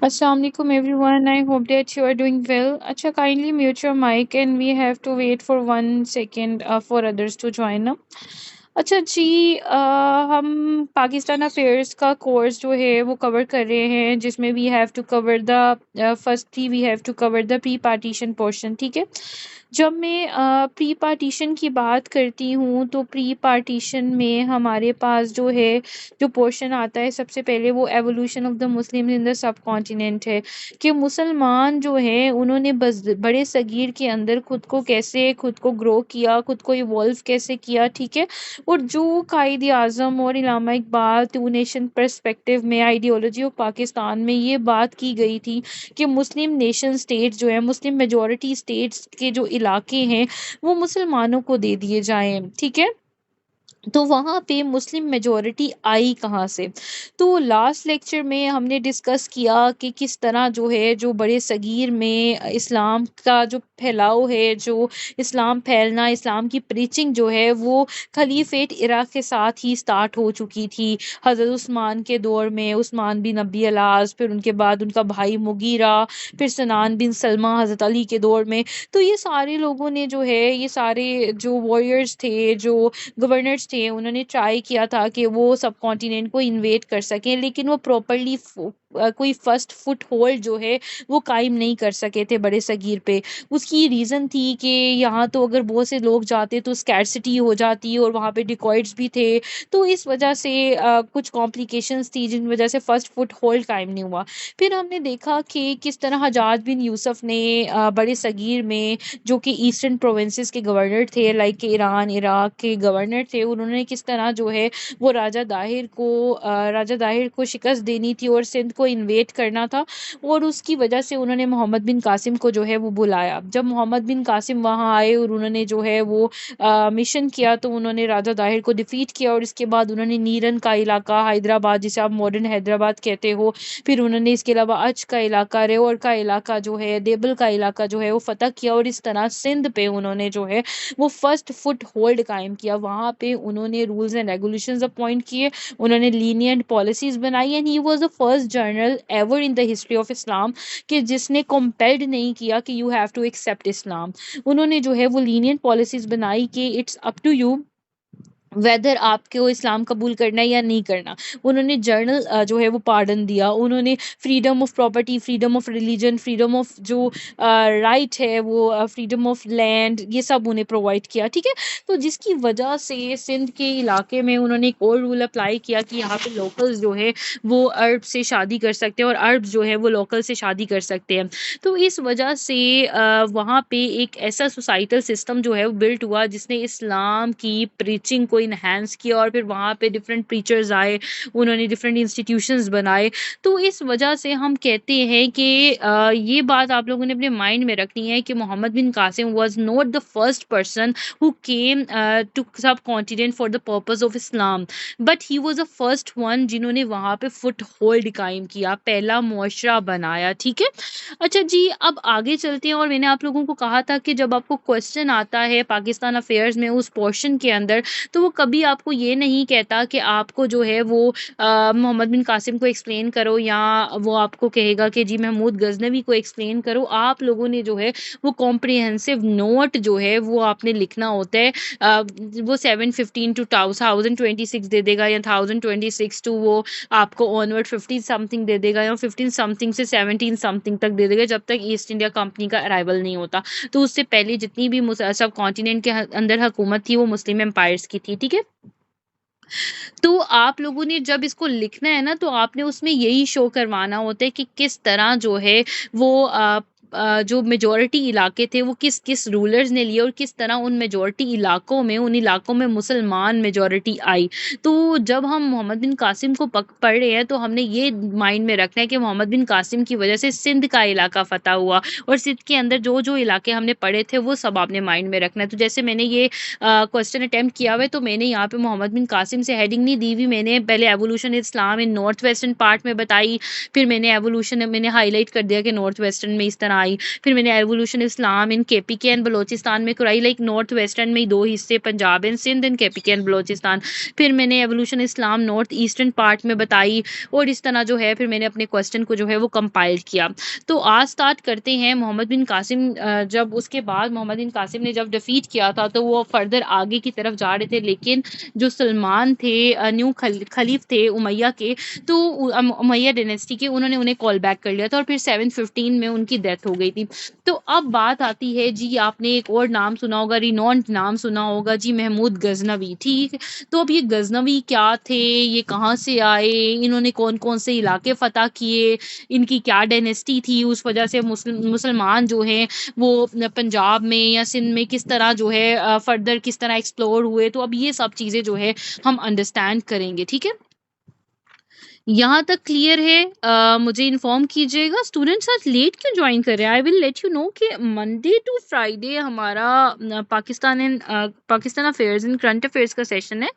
Assalamualaikum everyone. I hope that you are doing well. Acha, kindly mute your mic and we have to wait for 1 second for others to join up. अच्छा जी, हम Pakistan affairs का course जो है वो cover कर रहे हैं, जिसमें we have to cover the firstly we have to cover the pre partition portion. ठीक है, जब मैं प्री पार्टीशन की बात करती हूँ तो प्री पार्टीशन में हमारे पास जो है जो पोर्शन आता है, सबसे पहले वो evolution of the Muslim in the सब कॉन्टिनेंट है कि मुसलमान जो है उन्होंने बस बड़े सगीर के अंदर खुद को ग्रो किया, खुद को इवॉल्व कैसे किया। ठीक है, और जो कायद आज़म और इलामा इकबाल टू नेशन पर्सपेक्टिव में आइडियोलॉजी ऑफ पाकिस्तान में ये बात की गई थी कि मुस्लिम नेशन स्टेट जो है, मुस्लिम मेजॉरिटी स्टेट्स के जो इलाके हैं वो मुसलमानों को दे दिए जाएं। ठीक है, तो वहाँ पे मुस्लिम मेजॉरिटी आई कहाँ से? तो लास्ट लेक्चर में हमने डिस्कस किया कि किस तरह जो है जो बड़े सगीर में इस्लाम का जो फैलाव है, जो इस्लाम फैलना, इस्लाम की प्रीचिंग जो है वो खलीफेट इराक के साथ ही स्टार्ट हो चुकी थी। हज़रत उस्मान के दौर में उस्मान बिन अब्दी अलाज, फिर उनके बाद उनका भाई मुगीरा, फिर सनान बिन सलमा हज़रत अली के दौर में। तो ये सारे लोगों ने जो है, ये सारे जो वॉरियर्स थे, जो गवर्नर्स थे, उन्होंने ट्राई किया था कि वो सब कॉन्टिनेंट को इन्वेड कर सकें, लेकिन वो प्रॉपर्ली कोई फर्स्ट फुट होल्ड जो है वो कायम नहीं कर सके थे बड़े सगीर पे। उसकी रीज़न थी कि यहाँ तो अगर बहुत से लोग जाते तो स्कैरसिटी हो जाती और वहाँ पे डिकॉइट्स भी थे, तो इस वजह से कुछ कॉम्प्लिकेशंस थी जिन वजह से फर्स्ट फुट होल्ड कायम नहीं हुआ। फिर हमने देखा कि किस तरह हजाज बिन यूसुफ ने बड़े सगीर में, जो कि ईस्टर्न प्रोविंसेस के गवर्नर थे, लाइक के ईरान इराक के गवर्नर थे, उन्होंने किस तरह जो है वो राजा दाहिर को शिकस्त देनी थी और सिंध को इन्वेड करना था। और उसकी वजह से उन्होंने मोहम्मद बिन कासिम को जो है वो बुलाया। जब मोहम्मद बिन कासिम वहाँ आए और उन्होंने जो है वो मिशन किया, तो उन्होंने राजा दाहिर को डिफीट किया और इसके बाद उन्होंने नीरन का इलाका, हैदराबाद जिसे आप मॉडर्न हैदराबाद कहते हो, फिर उन्होंने इसके अलावा अच का इलाका, रेवर का इलाका जो है, देबल का इलाका जो है वो फतह किया और इस तरह सिंध पे उन्होंने जो है वो फर्स्ट फुट होल्ड कायम किया। वहाँ पे उन्होंने रूल्स एंड रेगुलेशंस अपॉइंट किए, उन्होंने लीनियंट पॉलिसीज बनाई and he was the first general ever in the history of Islam कि जिसने कंपेल्ड नहीं किया कि you have to accept Islam. उन्होंने जो है वो लीनियंट पॉलिसीज बनाई कि it's up to you whether आपको इस्लाम कबूल करना है या नहीं करना। उन्होंने जर्नल जो है वो पार्डन दिया, उन्होंने freedom of property, freedom of religion, freedom of जो राइट है वो, फ्रीडम ऑफ लैंड, ये सब उन्हें प्रोवाइड किया। ठीक है, तो जिसकी वजह से सिंध के इलाके में उन्होंने एक और रूल अप्लाई किया कि यहाँ पे लोकल्स जो है वो अरब से शादी कर सकते हैं और अरब जो है वो लोकल से शादी कर सकते हैं। तो इस वजह से वहाँ पे एक ऐसा सोसाइटल सिस्टम जो है वो बिल्ट हुआ जिसने इस्लाम की प्रीचिंग को इन्हेंस किया और फिर वहाँ पे डिफरेंट प्रीचर्स आए, उन्होंने डिफरेंट इंस्टीट्यूशंस बनाए। तो इस वजह से हम कहते हैं कि ये बात आप लोगों ने अपने माइंड में रखनी है कि Muhammad bin Qasim was not the first person who came to subcontinent for the purpose of Islam, but he was the first one जिन्होंने वहाँ पे फुट होल्ड कायम किया, पहला मुआशरा बनाया। ठीक है, अच्छा जी, अब आगे चलते हैं। और मैंने आप लोगों को कहा था कि जब आपको क्वेश्चन आता है पाकिस्तान अफेयर्स में उस पोर्शन के अंदर, तो वो कभी आपको ये नहीं कहता कि आपको जो है वो मोहम्मद बिन कासिम को एक्सप्लेन करो, या वो आपको कहेगा कि जी महमूद गजनवी को एक्सप्लेन करो। आप लोगों ने जो है वो कॉम्प्रिहेंसिव नोट जो है वो आपने लिखना होता है। वो 715 टू 1026 दे देगा, या 1026 टू वो आपको ऑनवर्ड 50 समथिंग दे देगा, या 15 समथिंग से 17 समथिंग तक दे देगा, जब तक ईस्ट इंडिया कंपनी का अराइवल नहीं होता। तो उससे पहले जितनी भी सब कॉन्टिनेंट के अंदर हुकूमत थी वो मुस्लिम एम्पायर्स की थी। ठीक है, तो आप लोगों ने जब इसको लिखना है ना, तो आपने उसमें यही शो करवाना होता है कि किस तरह जो है वो जो मेजॉरिटी इलाके थे वो किस किस रूलर्स ने लिए और किस तरह उन मेजॉरिटी इलाकों में, उन इलाकों में मुसलमान मेजॉरिटी आई। तो जब हम मोहम्मद बिन कासिम को पढ़ रहे हैं तो हमने ये माइंड में रखना है कि मोहम्मद बिन कासिम की वजह से सिंध का इलाका फतह हुआ, और सिंध के अंदर जो जो इलाके हमने पढ़े थे वो सब आपने माइंड में रखना है। तो जैसे मैंने ये क्वेश्चन अटेम्प्ट किया हुआ है, तो मैंने यहाँ पे मोहम्मद बिन कासिम से हेडिंग नहीं दी हुई, मैंने पहले एवोल्यूशन इस्लाम इन नॉर्थ वेस्टर्न पार्ट में बताई, फिर मैंने एवोल्यूशन मैंने हाईलाइट कर दिया कि नॉर्थ वेस्टर्न में इस तरह तरह आई। फिर मैंने evolution Islam in KPK and Balochistan में कराई, लाइक नॉर्थ वेस्टर्न में 2 हिस्से, Punjab and Sindh and KPK and Balochistan. फिर मैंने evolution Islam north eastern part में बताई, और इस तरह जो है फिर मैंने अपने क्वेश्चन को जो है वो कंपाइल किया। तो आज स्टार्ट करते हैं। मोहम्मद बिन कासिम जब उसके बाद मोहम्मद बिन कासिम ने जब डिफीट किया था तो वो फर्दर आगे की तरफ जा रहे थे, लेकिन जो सलमान थे न्यू खलीफ थे उमैया के, तो उमैया डायनेस्टी के, उन्होंने उन्हें कॉल बैक कर लिया था और फिर 715 में उनकी डेथ हो गई थी। तो अब बात आती है जी, आपने एक और नाम सुना होगा, रिनॉन्ड नाम सुना होगा जी, महमूद गजनवी। ठीक, तो अब ये गजनवी क्या थे, ये कहाँ से आए, इन्होंने कौन कौन से इलाके फतह किए, इनकी क्या डायनेस्टी थी, उस वजह से मुसलमान जो हैं वो पंजाब में या सिंध में किस तरह जो है फर्दर किस तरह एक्सप्लोर हुए। तो अब ये सब चीज़ें जो है हम अंडरस्टैंड करेंगे। ठीक है, यहाँ तक क्लियर है? मुझे इन्फॉर्म कीजिएगा। स्टूडेंट्स आज लेट क्यों ज्वाइन कर रहे हैं? आई विल लेट यू नो कि मंडे टू फ्राइडे हमारा Pakistan affairs and current affairs का सेशन है,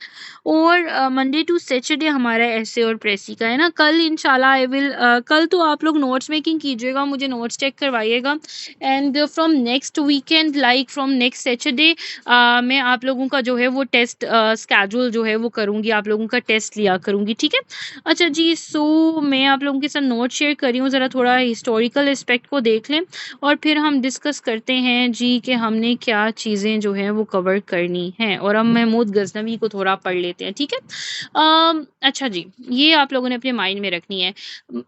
और मंडे टू सैटरडे हमारा ऐसे और प्रेसी का है ना। कल इंशाल्लाह आई विल कल तो आप लोग नोट्स मेकिंग कीजिएगा, मुझे नोट्स चेक करवाइएगा, and from next weekend like from next Saturday मैं आप लोगों का जो है वो टेस्ट स्केड्यूल जो है वो करूँगी, आप लोगों का टेस्ट लिया करूँगी। ठीक है, अच्छा जी, सो मैं आप लोगों के साथ नोट शेयर कर रही हूँ, ज़रा थोड़ा हिस्टोरिकल एस्पेक्ट को देख लें और फिर हम डिस्कस करते हैं जी कि हमने क्या चीज़ें जो हैं वो कवर करनी हैं, और हम महमूद गजनवी को थोड़ा पढ़ लेते हैं। ठीक है, अच्छा जी, ये आप लोगों ने अपने माइंड में रखनी है।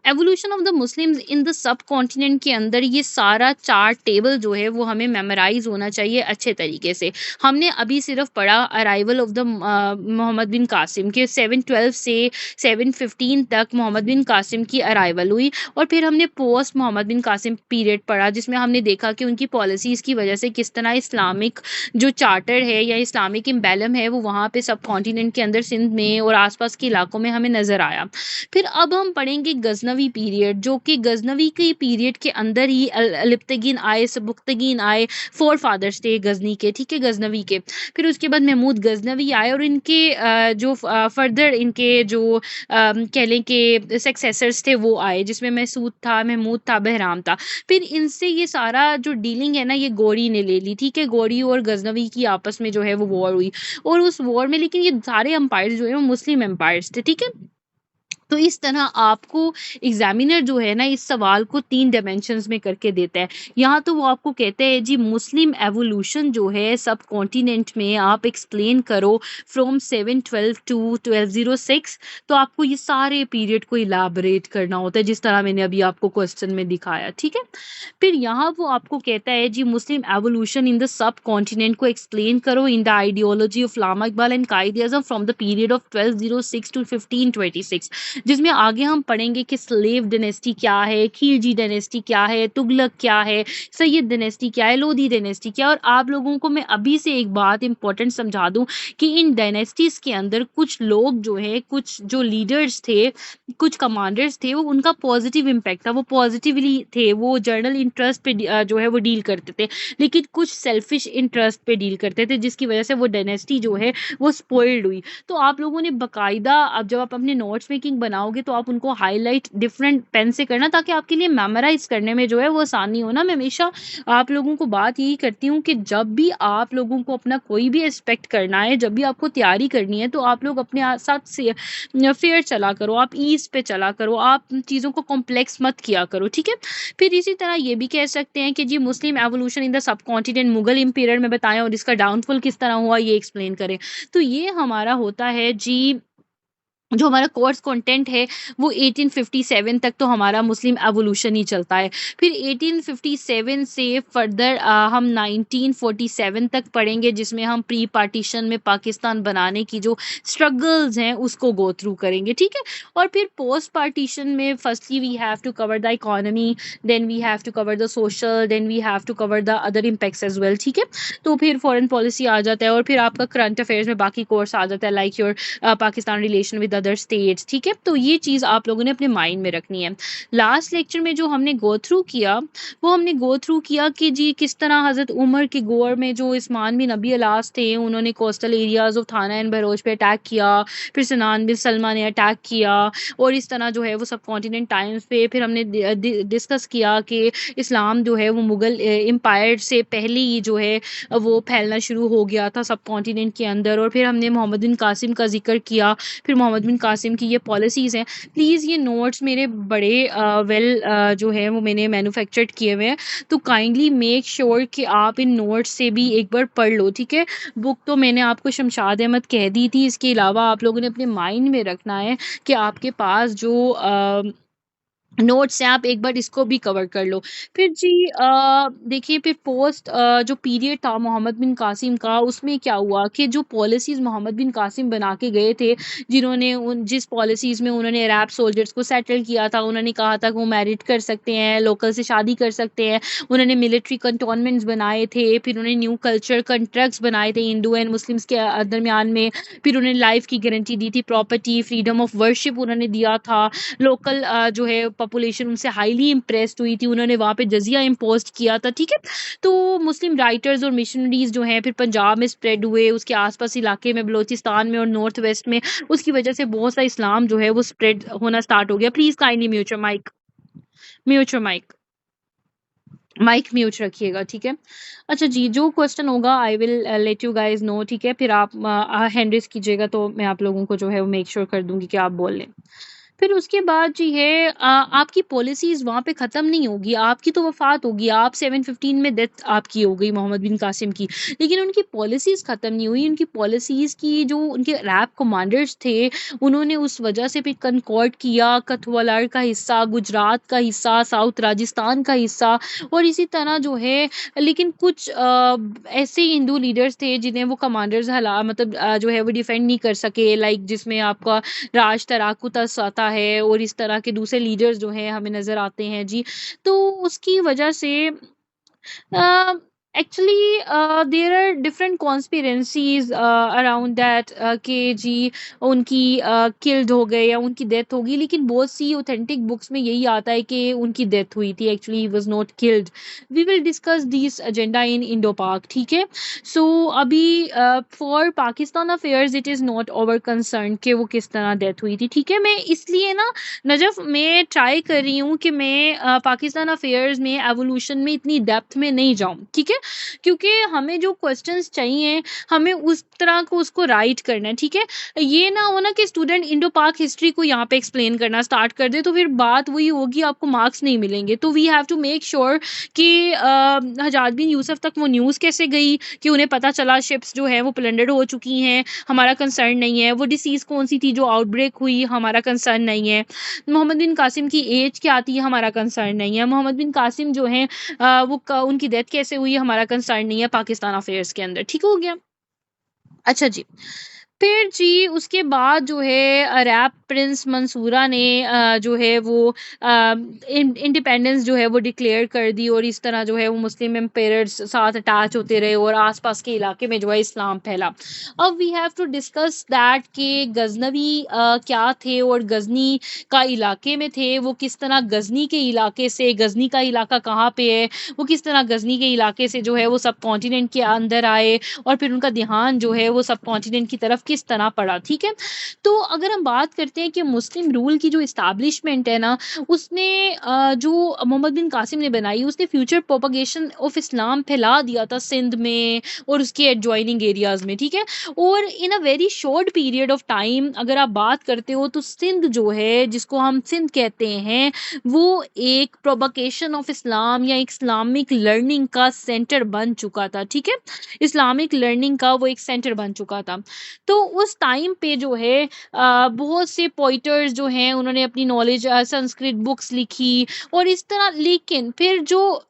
Evolution of the Muslims in the सब कॉन्टिनेंट के अंदर ये सारा चार्ट टेबल जो है वो हमें मेमोराइज होना चाहिए अच्छे तरीके से। हमने अभी सिर्फ पढ़ा arrival of the Mohammad bin Qasim के 712 से 715 तक मोहम्मद बिन कासिम की अराइवल हुई, और फिर हमने post Mohammad bin Qasim period पढ़ा जिसमें हमने देखा कि उनकी पॉलिसीज़ की वजह से किस तरह इस्लामिक जो चार्टर है या इस्लामिक इम्बेलम है वो वहाँ पे सब कॉन्टिनेंट के अंदर सिंध में और आसपास के इलाकों में हमें नज़र आया। फिर अब हम पढ़ेंगे गजनवी पीरियड, जो कि गजनवी के पीरियड के अंदर ही अलिप्तगीन आए, सबुक्तगीन आए, फोर फादर्स थे गजनी के। ठीक है, गजनवी के। फिर उसके बाद महमूद गजनवी आए, और इनके जो फर्दर इनके जो कह लें कि सक्सेसर्स थे वो आए, जिसमें मैसूद था, महमूद था, बहराम था। फिर इनसे ये सारा जो डीलिंग है ना ये गौरी ने ले ली। ठीक है, गौरी और गजनवी की आपस में जो है वो वॉर हुई, और उस वॉर में लेकिन ये सारे एम्पायर्स जो है वो मुस्लिम एम्पायर्स थे। ठीक है, तो इस तरह आपको एग्जामिनर जो है ना इस सवाल को 3 डायमेंशंस में करके देता है। यहाँ तो वो आपको कहते हैं जी मुस्लिम एवोल्यूशन जो है सब कॉन्टिनेंट में आप एक्सप्लेन करो फ्रॉम 712 टू 1206। तो आपको ये सारे पीरियड को इलाबरेट करना होता है जिस तरह मैंने अभी आपको क्वेश्चन में दिखाया। ठीक है, फिर यहाँ वो आपको कहता है जी Muslim evolution in the subcontinent को एक्सप्लेन करो in the ideology of Allama Iqbal and Quaid Azam from the period of 1206 to 1526, जिसमें आगे हम पढ़ेंगे कि स्लेव डायनेस्टी क्या है, खिलजी डायनेस्टी क्या है, तुगलक क्या है, सैयद डायनेस्टी क्या है, लोधी डायनेस्टी क्या है। और आप लोगों को मैं अभी से एक बात इंपॉर्टेंट समझा दूं कि इन डायनेस्टीज के अंदर कुछ लोग जो है, कुछ जो लीडर्स थे, कुछ कमांडर्स थे, वो उनका पॉजिटिव इम्पैक्ट था, वो पॉजिटिवली थे, वो जर्नल इंटरेस्ट पे जो है वो डील करते थे, लेकिन कुछ सेल्फिश इंटरेस्ट पे डील करते थे, जिसकी वजह से वो डायनेस्टी जो है वो स्पॉइल्ड हुई। तो आप लोगों ने बाकायदा अब जब आप अपने नोट्स मेकिंग बनाओगे तो आप उनको हाईलाइट डिफरेंट पेन से करना, ताकि आपके लिए मेमोराइज करने में जो है वो आसानी हो ना। मैं हमेशा आप लोगों को बात यही करती हूँ कि जब भी आप लोगों को अपना कोई भी एस्पेक्ट करना है, जब भी आपको तैयारी करनी है, तो आप लोग अपने साथ से फेयर चला करो, आप ईज पे चला करो, आप चीज़ों को कॉम्प्लेक्स मत किया करो। ठीक है, फिर इसी तरह ये भी कह सकते हैं कि जी Muslim evolution in the subcontinent Mughal इम्पीरियड में बताएं और इसका डाउनफॉल किस तरह हुआ ये एक्सप्लेन करें। तो ये हमारा होता है जी, जो हमारा कोर्स कंटेंट है वो 1857 तक तो हमारा मुस्लिम एवोल्यूशन ही चलता है। फिर 1857 से फर्दर हम 1947 तक पढ़ेंगे, जिसमें हम प्री पार्टीशन में पाकिस्तान बनाने की जो स्ट्रगल्स हैं उसको गो थ्रू करेंगे। ठीक है, और फिर पोस्ट पार्टीशन में firstly we have to cover the economy, then we have to cover the social, then we have to cover the other impacts as well. ठीक है, तो फिर फॉरेन पॉलिसी आ जाता है, और फिर आपका करंट अफेयर्स में बाकी कोर्स आ जाता है, like your Pakistan relation with other states, ठीक है। तो ये चीज़ आप लोगों ने अपने माइंड में रखनी है। लास्ट लेक्चर में जो हमने गो थ्रू किया, वो हमने गो थ्रू किया कि जी किस तरह हज़रत उमर के गौर में जो उस्मान बिन अबी अलास थे, उन्होंने कोस्टल एरियाज़ ऑफ थाना एंड बलोच पे अटैक किया, फिर सनान बिन सलमा ने अटैक किया, और इस तरह जो है वो सब कॉन्टिनेंट टाइम्स पे फिर हमने डिस्कस किया कि इस्लाम जो है वो मुग़ल एम्पायर से पहले ही जो है वो फैलना शुरू हो गया था सब कॉन्टिनेंट के अंदर। और फिर हमने मोहम्मद बिन कासिम का ज़िक्र किया, फिर मोहम्मद बिन कासिम की ये पॉलिसीज़ हैं। प्लीज़ ये नोट्स मेरे बड़े वेल जो है वो मैंने मैन्युफैक्चर्ड किए हुए हैं, तो काइंडली मेक श्योर कि आप इन नोट्स से भी एक बार पढ़ लो, ठीक है। बुक तो मैंने आपको शमशाद अहमद कह दी थी, इसके अलावा आप लोगों ने अपने माइंड में रखना है कि आपके पास जो नोट्स हैं आप एक बार इसको भी कवर कर लो। फिर जी देखिए, फिर पोस्ट जो पीरियड था मोहम्मद बिन कासिम का, उसमें क्या हुआ कि जो पॉलिसीज़ मोहम्मद बिन कासिम बना के गए थे, जिन्होंने उन जिस पॉलिसीज़ में उन्होंने अरब सोल्जर्स को सेटल किया था, उन्होंने कहा था कि वो मैरिड कर सकते हैं, लोकल से शादी कर सकते हैं, उन्होंने मिलिट्री कंटोनमेंट्स बनाए थे, फिर उन्होंने न्यू कल्चर कॉन्ट्रैक्ट्स बनाए थे हिंदू एंड मुस्लिम्स के दरमियान में, फिर उन्होंने लाइफ की गारंटी दी थी, प्रॉपर्टी, फ्रीडम ऑफ वर्शिप उन्होंने दिया था। लोकल जो है पॉपुलेशन उनसे हाईली इम्प्रेस्ड हुई थी, उन्होंने वहाँ पे जजिया इम्पोज किया था, ठीक है। तो मुस्लिम राइटर्स और मिशनरीज जो हैं फिर पंजाब में स्प्रेड हुए, उसके आसपास इलाके में, बलोचिस्तान में और नॉर्थ वेस्ट में, उसकी वजह से बहुत सा इस्लाम जो है वो स्प्रेड होना स्टार्ट हो गया। Please kindly mute your mic, mute your mic, mic mute रखिएगा, ठीक है। अच्छा जी, जो क्वेश्चन होगा I will let you guys know, ठीक है। फिर आप हैंड रेज कीजिएगा तो मैं आप लोगों को जो है वो मेक श्योर कर दूंगी कि आप बोल लें। फिर उसके बाद जी है आपकी पॉलिसीज़ वहाँ पे ख़त्म नहीं होगी, आपकी तो वफ़ात होगी, आप 715 में डेथ आपकी हो गई मोहम्मद बिन कासिम की, लेकिन उनकी पॉलिसीज़ ख़त्म नहीं हुई। उनकी पॉलिसीज़ की जो उनके रैप कमांडर्स थे, उन्होंने उस वजह से फिर कनकॉर्ड किया, कथवालार का हिस्सा, गुजरात का हिस्सा, साउथ राजस्थान का हिस्सा, और इसी तरह जो है। लेकिन कुछ ऐसे हिंदू लीडर्स थे जिन्हें वो कमांडर्स हला मतलब जो है वो डिफेंड नहीं कर सके, लाइक जिसमें आपका राज तराकुतस आता है और इस तरह के दूसरे लीडर्स जो हैं हमें नज़र आते हैं जी। तो उसकी वजह से actually there are different conspiracies around that कि जी उनकी किल्ड हो गए या उनकी डेथ होगी, लेकिन बहुत सी ऑथेंटिक बुक्स में यही आता है कि उनकी डेथ हुई थी, actually he was not killed. We will discuss this agenda in Indo Pak, ठीक है। सो अभी फॉर Pakistan affairs it is not over concern कि वो किस तरह डेथ हुई थी, ठीक है। मैं इसलिए ना नजफ मैं ट्राई कर रही हूँ कि मैं पाकिस्तान अफेयर्स में एवोल्यूशन में इतनी डेप्थ में नहीं जाऊँ, ठीक है, क्योंकि हमें जो क्वेश्चंस चाहिए हमें उस तरह को उसको राइट करना है, ठीक है। ये ना हो ना कि स्टूडेंट इंडो पाक हिस्ट्री को यहाँ पे एक्सप्लेन करना स्टार्ट कर दे, तो फिर बात वही होगी, आपको मार्क्स नहीं मिलेंगे। तो we have to make sure कि हजाज बिन यूसुफ तक वो न्यूज़ कैसे गई कि उन्हें पता चला शिप्स जो है वो प्लंडर्ड हो चुकी हैं, हमारा कंसर्न नहीं है। वो डिसीज़ कौन सी थी जो आउटब्रेक हुई, हमारा कंसर्न नहीं है। मोहम्मद बिन कासिम की एज क्या थी, हमारा कंसर्न नहीं है। मोहम्मद बिन कासिम जो हैं उनकी डेथ कैसे हुई, हमारा कंसर्न नहीं है पाकिस्तान अफेयर्स के अंदर, ठीक हो गया। अच्छा जी, फिर जी उसके बाद जो है अरब प्रिंस मंसूरा ने जो है वो इंडिपेंडेंस जो है वो डिक्लेयर कर दी, और इस तरह जो है वो मुस्लिम एम्पायर्स साथ अटैच होते रहे और आसपास के इलाके में जो है इस्लाम फैला। अब we have to discuss that कि गजनवी क्या थे और गजनी का इलाके में थे, वो किस तरह गजनी के इलाके से, गजनी का इलाका कहाँ पे है, वो किस तरह गजनी के इलाके से जो है वो सब कॉन्टिनेंट के अंदर आए, और फिर उनका ध्यान जो है वो सब कॉन्टिनेंट की तरफ किस तरह पड़ा, ठीक है। तो अगर हम बात करते हैं कि मुस्लिम रूल की जो इस्टेब्लिशमेंट है ना, उसने जो मोहम्मद बिन कासिम ने बनाई, उसने फ्यूचर प्रोपगेशन ऑफ इस्लाम फैला दिया था सिंध में और उसके एडजॉइनिंग एरियाज में, ठीक है। और in a very short period of time अगर आप बात करते हो तो सिंध जो है, जिसको हम सिंध कहते हैं, वो एक प्रोपगेशन ऑफ इस्लाम या इस्लामिक लर्निंग का सेंटर बन चुका था, ठीक है। इस्लामिक लर्निंग का वो एक सेंटर बन चुका था। तो उस टाइम पे जो है बहुत से पोइटर्स जो हैं उन्होंने अपनी नॉलेज संस्कृत बुक्स लिखी और इस तरह,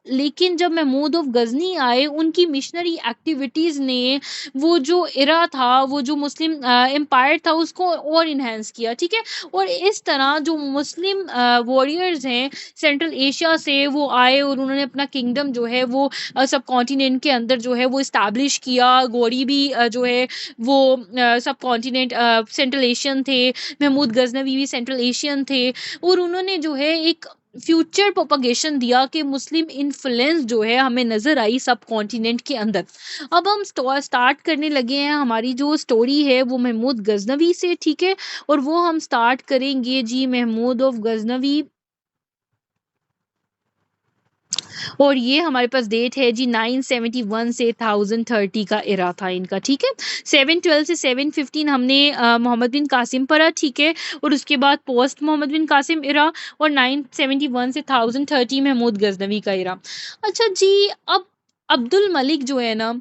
लेकिन जब महमूद ऑफ गजनी आए, उनकी मिशनरी एक्टिविटीज़ ने वो जो इरा था, वो जो मुस्लिम एम्पायर था, उसको और इन्हेंस किया, ठीक है। और इस तरह जो मुस्लिम वॉरियर्स हैं सेंट्रल एशिया से, वो आए और उन्होंने अपना किंगडम जो है वो सब कॉन्टिनेंट के अंदर जो है वो इस्टेब्लिश किया। गौरी भी जो है वो सब कॉन्टिनेंट सेंट्रल एशियन थे, महमूद गजनवी भी सेंट्रल एशियन थे, और उन्होंने जो है एक फ्यूचर प्रोपगेशन दिया कि मुस्लिम इन्फ्लुएंस जो है हमें नजर आई सब कॉन्टिनेंट के अंदर। अब हम स्टार्ट करने लगे हैं, हमारी जो स्टोरी है वो महमूद गजनवी से, ठीक है, और वो हम स्टार्ट करेंगे जी महमूद ऑफ गजनवी, और ये हमारे पास डेट है जी 971 से 1030 का इरा था इनका, ठीक है। 712 से 715 हमने मोहम्मद बिन कासिम पढ़ा, ठीक है, और उसके बाद पोस्ट मोहम्मद बिन कासिम इरा, और 971 से 1030 महमूद गजनवी का इरा। अच्छा जी, अब अब्दुल मलिक जो है ना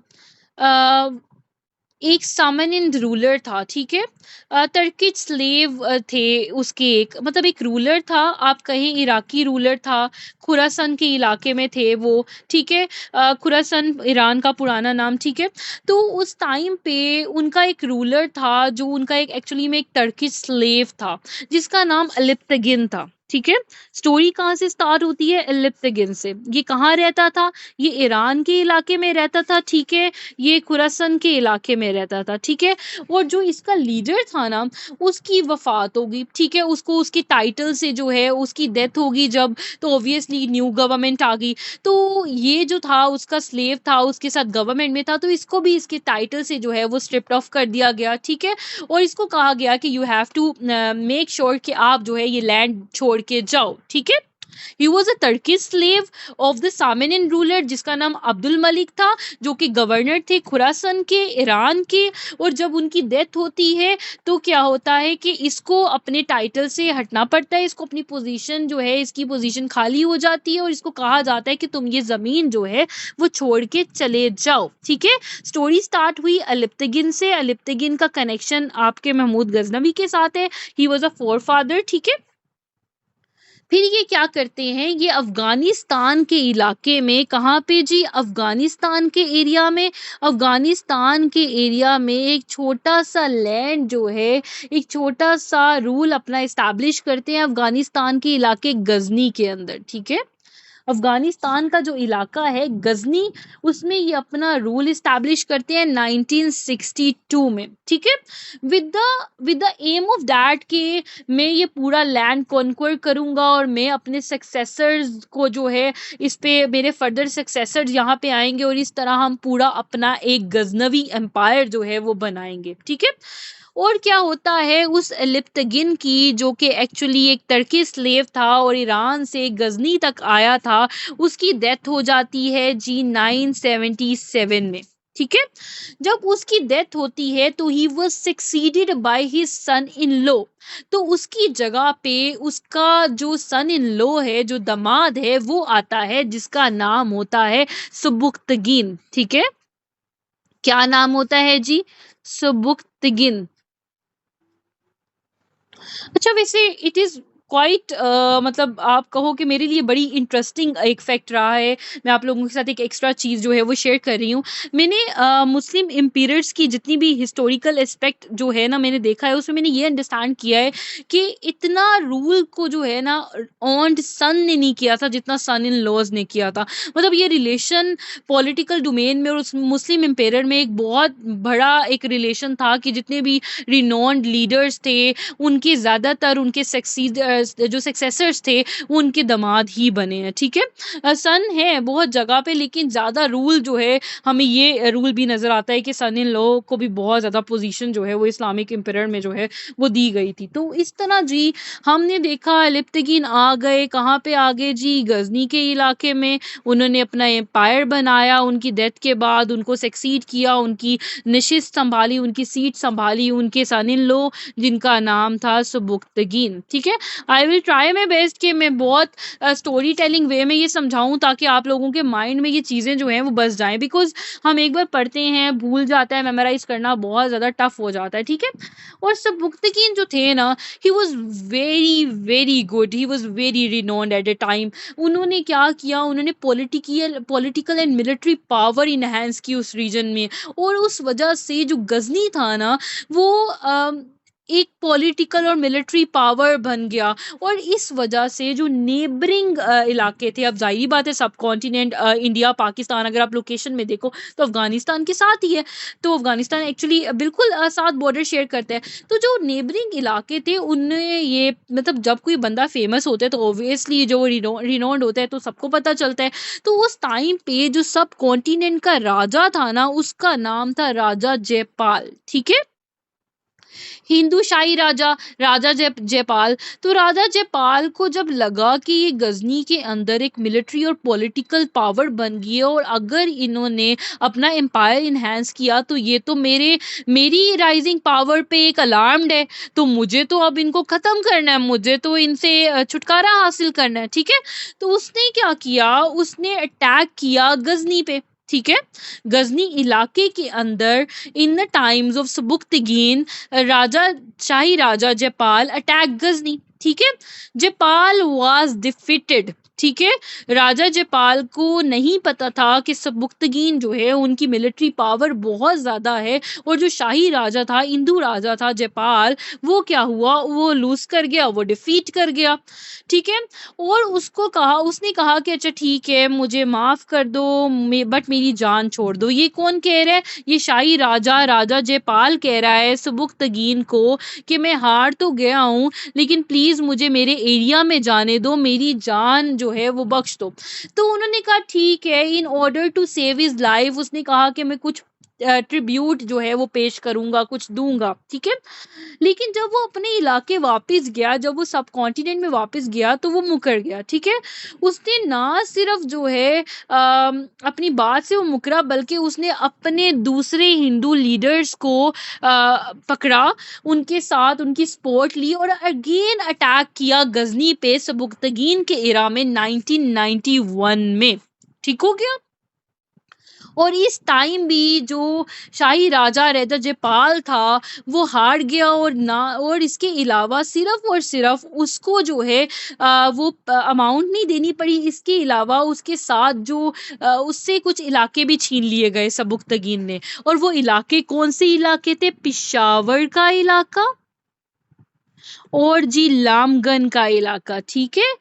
एक सामान्य रूलर था, ठीक है, टर्किश स्लेव थे उसके, एक मतलब एक रूलर था, आप कहें इराकी रूलर था, खुरासन के इलाके में थे वो, ठीक है, खुरासन ईरान का पुराना नाम, ठीक है। तो उस टाइम पे उनका एक रूलर था जो उनका एक एक्चुअली में एक टर्किश स्लेव था जिसका नाम अलिप्तगिन था, ठीक है। स्टोरी कहाँ से स्टार्ट होती है? अलिप्तगिन से। ये कहाँ रहता था? ये ईरान के इलाके में रहता था, ठीक है, ये खुरासन के इलाके में रहता था, ठीक है। और जो इसका लीडर था ना उसकी वफात होगी, ठीक है, उसको उसके टाइटल से जो है उसकी डेथ होगी जब, तो ऑब्वियसली न्यू गवर्नमेंट आ गई, तो ये जो था उसका स्लेव था उसके साथ गवर्नमेंट में था, तो इसको भी इसके टाइटल से जो है वो स्ट्रिप्ड ऑफ कर दिया गया, ठीक है। और इसको कहा गया कि you have to make sure कि आप जो है ये लैंड छोड़ के जाओ, ठीक है। He was a Turkish slave of the Samanian ruler जिसका नाम अब्दुल मलिक था, जो कि गवर्नर थे खुरासन के, ईरान के। और जब उनकी डेथ होती है तो क्या होता है कि इसको अपने टाइटल से हटना पड़ता है, इसको अपनी पोजीशन जो है, इसकी पोजीशन खाली हो जाती है, और इसको कहा जाता है कि तुम ये जमीन जो है वो छोड़ के चले जाओ, ठीक है। स्टोरी स्टार्ट हुई अलिप्तगिन से, अलिप्तगिन का कनेक्शन आपके महमूद गजनवी के साथ है, he was a four father, ठीक है। फिर ये क्या करते हैं, ये अफगानिस्तान के इलाके में, कहाँ पे जी? अफगानिस्तान के एरिया में। अफगानिस्तान के एरिया में एक छोटा सा लैंड जो है, एक छोटा सा रूल अपना इस्टेब्लिश करते हैं अफगानिस्तान के इलाके गजनी के अंदर, ठीक है। अफगानिस्तान का जो इलाका है गजनी, उसमें ये अपना रूल इस्टेब्लिश करते हैं 1962 में, ठीक है। With the aim of that कि मैं ये पूरा लैंड कॉन्क्वर करूंगा और मैं अपने सक्सेसर्स को जो है, इस पे मेरे फर्दर सक्सेसर्स यहाँ पे आएंगे और इस तरह हम पूरा अपना एक गजनवी एम्पायर जो है वो बनाएंगे, ठीक है। और क्या होता है, उस लिप्तगिन की जो कि एक्चुअली एक टर्की स्लेव था और ईरान से गजनी तक आया था, उसकी डेथ हो जाती है जी 977 में, ठीक है। जब उसकी डेथ होती है तो he was succeeded by his son in law, तो उसकी जगह पे उसका जो सन इन लॉ है, जो दामाद है, वो आता है जिसका नाम होता है सुबुक्तगिन, ठीक है। क्या नाम होता है जी? सुबुक्तगिन। अच्छा, वैसे इट इज क्वाइट मतलब आप कहो कि मेरे लिए बड़ी इंटरेस्टिंग एक फैक्ट रहा है, मैं आप लोगों के साथ एक एक्स्ट्रा चीज़ जो है वो शेयर कर रही हूँ। मैंने मुस्लिम एम्पायर्स की जितनी भी हिस्टोरिकल एस्पेक्ट जो है ना मैंने देखा है, उसमें मैंने ये अंडरस्टैंड किया है कि इतना रूल को जो है ना ऑन सन ने नहीं किया था जितना सन इन लॉज ने किया था। मतलब ये रिलेशन पॉलिटिकल डोमेन में और उस मुस्लिम एम्पायर में एक बहुत बड़ा एक रिलेशन था कि जितने भी रिनोन्ड लीडर्स थे उनके ज़्यादातर उनके जो सक्सेसर्स थे वो उनके दामाद ही बने हैं, ठीक है। सन है बहुत जगह पे, लेकिन ज़्यादा रूल जो है, हमें ये रूल भी नज़र आता है कि सन इन लॉ को भी बहुत ज़्यादा पोजीशन जो है वो इस्लामिक एम्पायर में जो है वो दी गई थी। तो इस तरह जी हमने देखा लिप्तगिन आ गए, कहाँ पे आ गए जी? गजनी के इलाके में। उन्होंने अपना एम्पायर बनाया, उनकी डेथ के बाद उनको सक्सीड किया, उनकी नशिस्त संभाली, उनकी सीट संभाली उनके सन इन लॉ जिनका नाम था सुबुक्तगीन, ठीक है। I will try my best कि मैं बहुत स्टोरी टेलिंग वे में ये समझाऊं ताकि आप लोगों के माइंड में ये चीज़ें जो हैं वो बस जाएं, बिकॉज हम एक बार पढ़ते हैं भूल जाता है, मेमोराइज करना बहुत ज़्यादा टफ हो जाता है, ठीक है। और सुबुक्तगीन जो थे ना, he was very very good, he was very renowned at a time. उन्होंने क्या किया, उन्होंने political and military power enhance की उस रीजन में, और उस वजह से जो गजनी था ना वो एक पॉलिटिकल और मिलिट्री पावर बन गया। और इस वजह से जो नेबरिंग इलाके थे, अब जाहिर बात है सब कॉन्टिनेंट इंडिया पाकिस्तान अगर आप लोकेशन में देखो तो अफगानिस्तान के साथ ही है, तो अफगानिस्तान एक्चुअली बिल्कुल साथ बॉर्डर शेयर करते हैं। तो जो नेबरिंग इलाके थे उनने ये मतलब जब कोई बंदा फेमस होता है तो ऑब्वियसली जो रिनोन्ड होता है तो सबको पता चलता है। तो उस टाइम पे जो सब कॉन्टिनेंट का राजा था ना उसका नाम था राजा जयपाल, ठीक है, हिंदू शाही राजा, राजा जयपाल। तो राजा जयपाल को जब लगा कि ये गजनी के अंदर एक मिलिट्री और पॉलिटिकल पावर बन गई है और अगर इन्होंने अपना एम्पायर इनहेंस किया तो ये तो मेरी राइजिंग पावर पे एक अलार्म्ड है, तो मुझे तो अब इनको खत्म करना है, मुझे तो इनसे छुटकारा हासिल करना है, ठीक है। तो उसने क्या किया, उसने अटैक किया गजनी पे, ठीक है। गजनी इलाके के अंदर in the times of Sabuktigin Raja Shahi Raja Jaipal attack Ghazni, ठीक है। जयपाल वाज डिफीटेड, ठीक है। राजा जयपाल को नहीं पता था कि सबुक्तगीन जो है उनकी मिलिट्री पावर बहुत ज्यादा है और जो शाही राजा था, हिंदू राजा था जयपाल, वो क्या हुआ, वो लूज कर गया, वो डिफीट कर गया, ठीक है। और उसने कहा कि अच्छा ठीक है मुझे माफ कर दो, बट मेरी जान छोड़ दो। ये कौन कह रहा है, ये शाही राजा राजा जयपाल कह रहा है सबुक्तगीन को कि मैं हार तो गया हूँ लेकिन प्लीज मुझे मेरे एरिया में जाने दो, मेरी जान जो है वो बख्श दो। तो उन्होंने कहा ठीक है, in order to save his life उसने कहा कि मैं कुछ ट्रिब्यूट जो है वो पेश करूंगा, कुछ दूंगा, ठीक है। लेकिन जब वो अपने इलाके वापस गया, जब वो सब कॉन्टिनेंट में वापस गया तो वो मुकर गया, ठीक है। उसने ना सिर्फ जो है अपनी बात से वो मुकरा बल्कि उसने अपने दूसरे हिंदू लीडर्स को पकड़ा, उनके साथ उनकी सपोर्ट ली और अगेन अटैक किया गजनी पे सबुक्तगीन के इरा में 1991 में, ठीक हो गया। और इस टाइम भी जो शाही राजा राजा जयपाल था वो हार गया और ना, और इसके अलावा सिर्फ और सिर्फ उसको जो है वो अमाउंट नहीं देनी पड़ी, इसके अलावा उसके साथ जो उससे कुछ इलाके भी छीन लिए गए सबुक्तगीन ने। और वो इलाके कौन से इलाके थे, पिशावर का इलाका और जी लामगन का इलाका, ठीक है।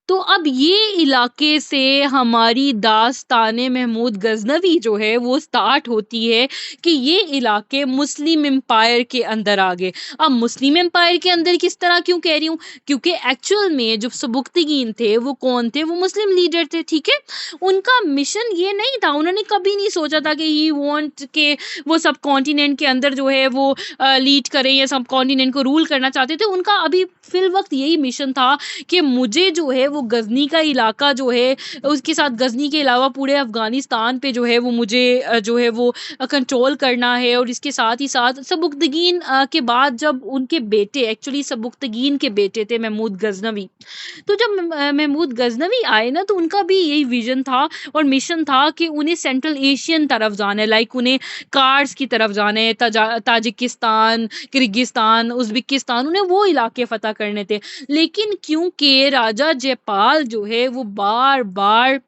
तो अब ये इलाके से हमारी दास्ताने महमूद गजनवी जो है वो स्टार्ट होती है कि ये इलाके मुस्लिम एम्पायर के अंदर आ गए। अब मुस्लिम एम्पायर के अंदर किस तरह क्यों कह रही हूँ, क्योंकि एक्चुअल में जो सबुक्तगीन थे वो कौन थे, वो मुस्लिम लीडर थे, ठीक है। उनका मिशन ये नहीं था, उन्होंने कभी नहीं सोचा था कि ही वांट के वो सब कॉन्टिनेंट के अंदर जो है वो लीड करें या सब कॉन्टिनेंट को रूल करना चाहते थे। उनका अभी फिल वक्त यही मिशन था कि मुझे जो है वो गजनी का इलाका जो है, उसके साथ गजनी के अलावा पूरे अफगानिस्तान पे जो है वो मुझे जो है वो कंट्रोल करना है। और इसके साथ ही साथ सबुक्तगीन के बाद जब उनके बेटे, एक्चुअली सबुक्तगीन के बेटे थे महमूद गजनवी, तो जब महमूद गजनवी आए ना तो उनका भी यही विजन था और मिशन था कि उन्हें सेंट्रल एशियन तरफ जाना है, लाइक उन्हें कार्स की तरफ जाना है, ताजिकिस्तान, किर्गिस्तान, उज्बेकिस्तान, उन्हें वो इलाके फतह करने थे। लेकिन क्योंकि राजा जयपाल जो है वो बार बार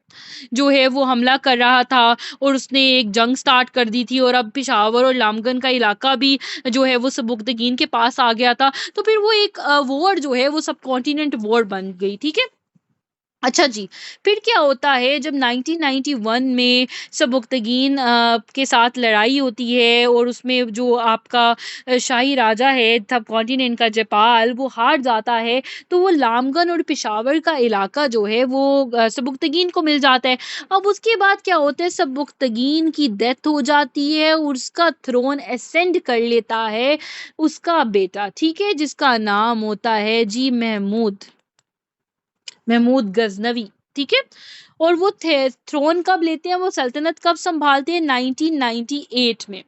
जो है वो हमला कर रहा था और उसने एक जंग स्टार्ट कर दी थी और अब पिशावर और लामगन का इलाका भी जो है वो सबुक्तगीन के पास आ गया था, तो फिर वो एक वॉर जो है वो सब कॉन्टिनेंट वॉर बन गई, ठीक है। अच्छा जी, फिर क्या होता है जब 1991 में सबुक्तगीन के साथ लड़ाई होती है और उसमें जो आपका शाही राजा है तब कॉन्टिनेंट का जयपाल वो हार जाता है, तो वो लामगन और पिशावर का इलाका जो है वो सबुक्तगीन को मिल जाता है। अब उसके बाद क्या होता है, सबुक्तगीन की डेथ हो जाती है और उसका थ्रोन एसेंड कर लेता है उसका बेटा, ठीक है, जिसका नाम होता है जी महमूद, महमूद गजनवी, ठीक है। और वो थ्रोन कब लेते हैं, वो सल्तनत कब संभालते हैं, 1998 में।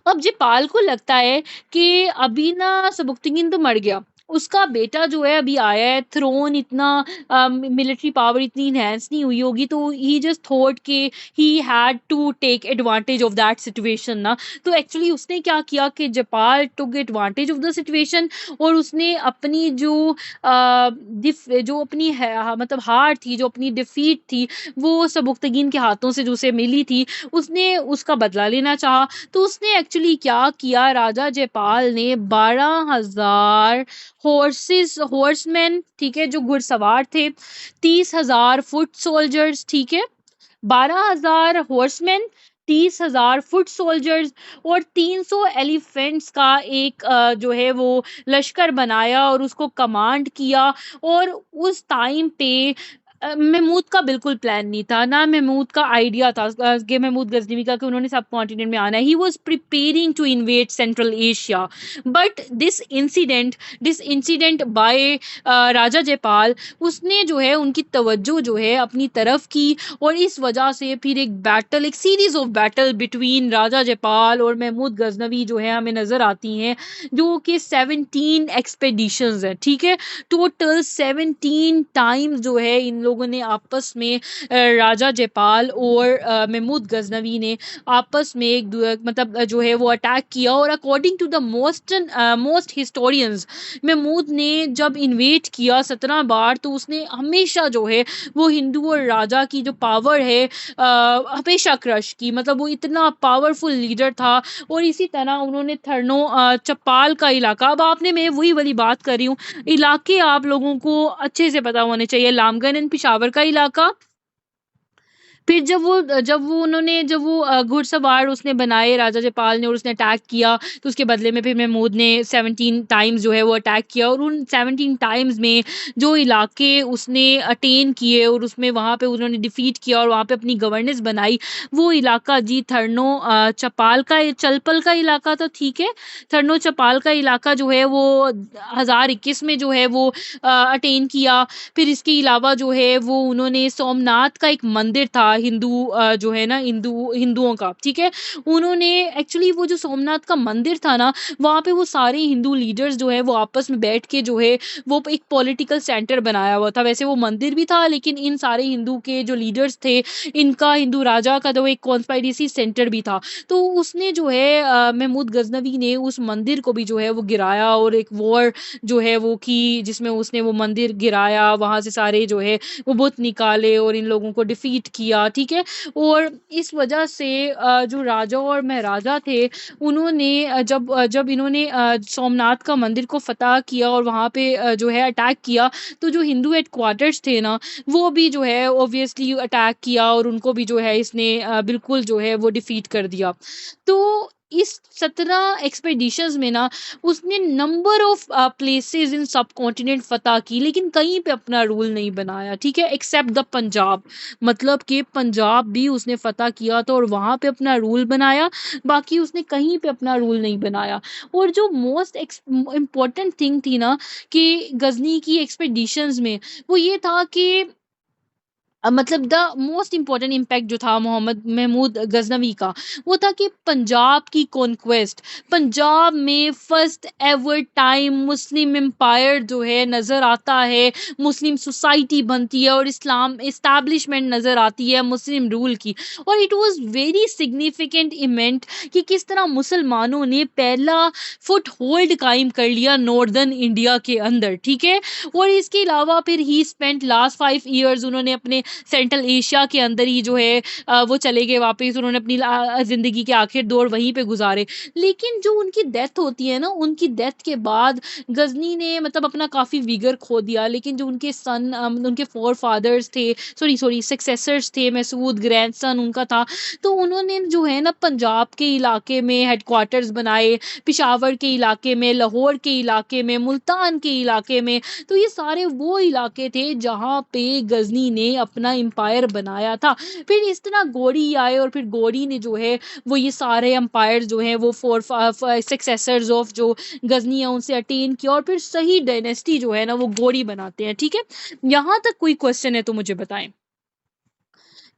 अब जयपाल को लगता है कि अभी ना सबुक्तगीन तो मर गया, उसका बेटा जो है अभी आया है, थ्रोन इतना मिलिट्री पावर इतनी इनहेंस नहीं हुई होगी, तो ही जस्ट थॉट के he had to take advantage of that situation ना। तो एक्चुअली उसने क्या किया कि Jaipal took advantage of the situation, और उसने अपनी जो अपनी मतलब हार थी, जो अपनी डिफीट थी, वो सबुक्तगीन के हाथों से जो उसे मिली थी, उसने उसका बदला लेना चाहा। तो उसने एक्चुअली क्या किया, राजा जयपाल ने 12,000 हॉर्समैन, ठीक है, जो घुड़सवार थे, 30,000 फुट सोल्जर्स, ठीक है, 12,000 हॉर्समैन, 30,000 फुट सोल्जर्स और 300 एलिफेंट्स का एक जो है वो लश्कर बनाया और उसको कमांड किया। और उस टाइम पे महमूद का बिल्कुल प्लान नहीं था, ना महमूद का आइडिया था कि महमूद गजनवी का कि उन्होंने सब कॉन्टिनेंट में आना है। He was preparing to invade Central Asia, but this incident by Raja Jaipal, उसने जो है उनकी तवज्जो जो है अपनी तरफ की, और इस वजह से फिर एक सीरीज ऑफ बैटल बिटवीन राजा जयपाल और महमूद गजनवी जो है हमें नजर आती हैं, जो कि 17 एक्सपेडिशंस है, ठीक है। टोटल 17 टाइम्स जो है इन लोगों ने आपस में राजा जयपाल और महमूद गजनवी ने आपस में मतलब जो है वो अटैक किया। और according to the most historians, Mahmud ने जब इन्वेट किया 17 बार, तो उसने हमेशा जो है वो हिंदू और राजा की जो पावर है हमेशा क्रश की, मतलब वो इतना पावरफुल लीडर था। और इसी तरह उन्होंने थरनो चपाल का इलाका, अब आपने, मैं वही वाली बात कर रही हूँ, इलाके आप लोगों को अच्छे से पता होने चाहिए, लामगन एंड पिशावर का इलाका। फिर जब वो घुड़सवार उसने बनाए राजा जयपाल ने, और उसने अटैक किया, तो उसके बदले में फिर महमूद ने 17 टाइम्स जो है वो अटैक किया। और उन 17 टाइम्स में जो इलाके उसने अटेन किए और उसमें वहाँ पे उन्होंने डिफीट किया और वहाँ पे अपनी गवर्नेंस बनाई, वो इलाका जी थरनो चपाल का, चलपल का इलाका था, ठीक है। थरनो चपाल का इलाका जो है वो 1021 में जो है वो अटेन किया। फिर इसके अलावा जो है वो उन्होंने सोमनाथ का एक मंदिर था, जो है ना हिंदुओं का, ठीक है। उन्होंने एक्चुअली वो जो सोमनाथ का मंदिर था ना, वहाँ पे वो सारे हिंदू लीडर्स जो है वो आपस में बैठ के जो है वो एक पॉलिटिकल सेंटर बनाया हुआ था। वैसे वो मंदिर भी था, लेकिन इन सारे हिंदू के जो लीडर्स थे, इनका हिंदू राजा का जो एक कॉन्स्पायरेसी सेंटर भी था। तो उसने जो है महमूद गजनवी ने उस मंदिर को भी जो है वो गिराया, और एक वॉर जो है वो की, जिसमें उसने वो मंदिर गिराया, वहां से सारे जो है वो बुत निकाले और इन लोगों को डिफीट किया, ठीक है। और इस वजह से जो राजा और महाराजा थे, उन्होंने जब इन्होंने सोमनाथ का मंदिर को फतह किया और वहां पे जो है अटैक किया, तो जो हिंदू हेडक्वार्टर्स थे ना, वो भी जो है ऑब्वियसली अटैक किया, और उनको भी जो है इसने बिल्कुल जो है वो डिफीट कर दिया। तो इस 17 एक्सपेडिशंस में ना उसने नंबर ऑफ प्लेसेस इन सब कॉन्टिनेंट फतह की, लेकिन कहीं पे अपना रूल नहीं बनाया, ठीक है, एक्सेप्ट द पंजाब। मतलब कि पंजाब भी उसने फतह किया था और वहां पे अपना रूल बनाया, बाकी उसने कहीं पे अपना रूल नहीं बनाया। और जो मोस्ट इम्पोर्टेंट थिंग थी ना कि गजनी की एक्सपेडिशंस में, वो ये था कि मतलब द मोस्ट इम्पॉर्टेंट इम्पैक्ट जो था मोहम्मद महमूद गजनवी का, वो था कि पंजाब की कॉन्क्वेस्ट, पंजाब में फर्स्ट एवर टाइम मुस्लिम एम्पायर जो है नज़र आता है, मुस्लिम सोसाइटी बनती है और इस्लाम इस्टेब्लिशमेंट नज़र आती है मुस्लिम रूल की। और it was very significant event कि किस तरह मुसलमानों ने पहला फुट होल्ड कायम कर लिया नॉर्दर्न इंडिया के अंदर, ठीक है। और इसके अलावा फिर ही स्पेंट लास्ट 5 इयर्स, उन्होंने अपने सेंट्रल एशिया के अंदर ही जो है वो चले गए वापस, उन्होंने अपनी जिंदगी के आखिर दौर वहीं पे गुजारे। लेकिन जो उनकी डेथ होती है ना, उनकी डेथ के बाद गजनी ने मतलब अपना काफी विगर खो दिया, लेकिन जो उनके उनके फोर फादर्स थे, सॉरी सक्सेसर्स थे, मसूद ग्रैंडसन उनका था, तो उन्होंने जो है ना पंजाब के इलाके में हेडक्वार्टर्स बनाए, पिशावर के इलाके में, लाहौर के इलाके में, मुल्तान के इलाके में। तो ये सारे वो इलाके थे जहाँ पे गजनी ने अपना एम्पायर बनाया था। फिर इस तरह गौरी आए और फिर गौरी ने जो है वो ये सारे एम्पायर जो हैं वो फोर सक्सेसर्स ऑफ जो गजनी है उनसे अटेन किया, और फिर सही डायनेस्टी जो है ना वो गौरी बनाते हैं, ठीक है। यहाँ तक कोई क्वेश्चन है तो मुझे बताएं।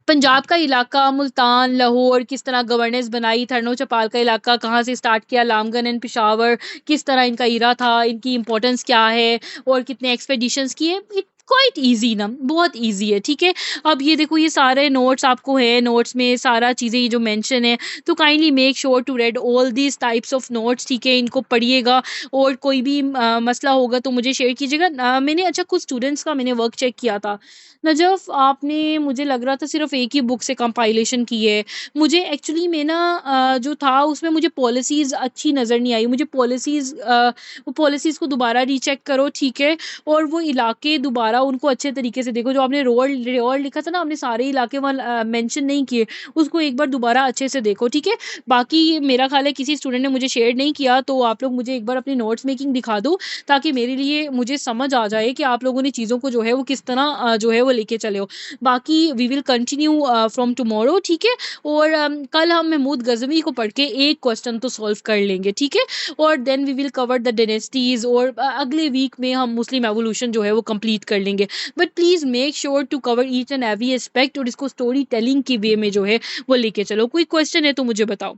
पंजाब का इलाका, मुल्तान, लाहौर, किस तरह गवर्नेंस बनाई, थरनो चपाल का इलाका कहाँ से स्टार्ट किया, लामगन एंड पिशावर, किस तरह इनका इरा था, इनकी इंपॉर्टेंस क्या है और कितने एक्सपेडिशंस किए। इट क्वाइट ईजी ना, बहुत ईजी है, ठीक है। अब ये देखो, ये सारे नोट्स आपको है, नोट्स में सारा चीज़ें ये जो मेंशन है, तो kindly make sure to read all these types of notes, ठीक है। इनको पढ़िएगा और कोई भी मसला होगा तो मुझे शेयर कीजिएगा। मैंने अच्छा कुछ स्टूडेंट्स का मैंने वर्क चेक किया था। नजफ़, आपने मुझे लग रहा था सिर्फ एक ही बुक से कंपाइलेशन की है। मुझे एक्चुअली में ना जो था उसमें मुझे पॉलिसीज़ अच्छी नज़र नहीं आई। मुझे पॉलिसीज़ वो पॉलिसीज़ को दोबारा रीचेक करो, ठीक है। और वो इलाके दोबारा उनको अच्छे तरीके से देखो। जो आपने रोड रोड लिखा था ना, आपने सारे इलाके वहाँ मेंशन नहीं किए, उसको एक बार दोबारा अच्छे से देखो, ठीक है। बाकी मेरा ख़्याल है किसी स्टूडेंट ने मुझे शेयर नहीं किया, तो आप लोग मुझे एक बार अपनी नोट्स मेकिंग दिखा दो, ताकि मेरे लिए मुझे समझ आ जाए कि आप लोगों ने चीज़ों को जो है वो किस तरह जो है वो लेके चले हो। बाकी we will continue from tomorrow, ठीक है। और कल हम महमूद गज़नवी को पढ़ के एक क्वेश्चन तो सॉल्व कर लेंगे, ठीक है। और then we will cover the dynasties, और अगले वीक में हम मुस्लिम एवोल्यूशन जो है वो कंप्लीट कर लेंगे। But please make sure to cover each and every aspect, और इसको स्टोरी टेलिंग की वे में जो है वो लेके चलो। कोई क्वेश्चन है तो मुझे बताओ।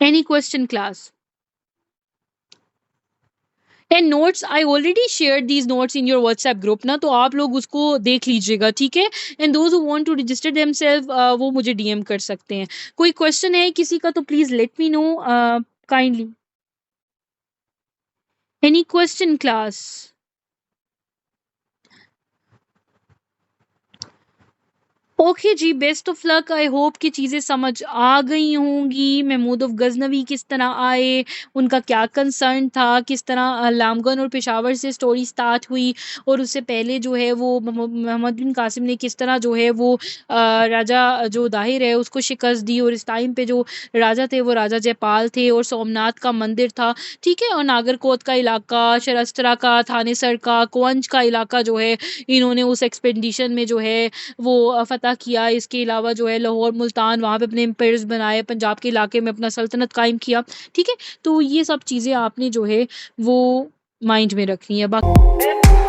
Any question class? And notes I already share these notes in your WhatsApp group ना, तो आप लोग उसको देख लीजिएगा, ठीक है। And those who want to register themselves वो मुझे डीएम कर सकते हैं। कोई क्वेश्चन है किसी का तो please let me know kindly. Any question class? Okay जी, best of luck. I hope कि चीज़ें समझ आ गई होंगी। महमूद ऑफ गजनवी किस तरह आए, उनका क्या कंसर्न था, किस तरह लामगन और पेशावर से स्टोरी स्टार्ट हुई, और उससे पहले जो है वो मोहम्मद बिन कासिम ने किस तरह जो है वो राजा जो दाहिर है उसको शिकस्त दी, और इस टाइम पे जो राजा थे वो राजा जयपाल थे, और सोमनाथ का मंदिर था, ठीक है। और नागरकोट का इलाका, शरस्त्रा का, थानेसर का, कोंच का इलाका जो है इन्होंने उस एक्सपेडिशन में जो है वो फ़तह किया। इसके अलावा जो है लाहौर, मुल्तान, वहाँ पे अपने एम्पायर्स बनाए, पंजाब के इलाके में अपना सल्तनत कायम किया, ठीक है। तो ये सब चीज़ें आपने जो है वो माइंड में रखनी है। बाकी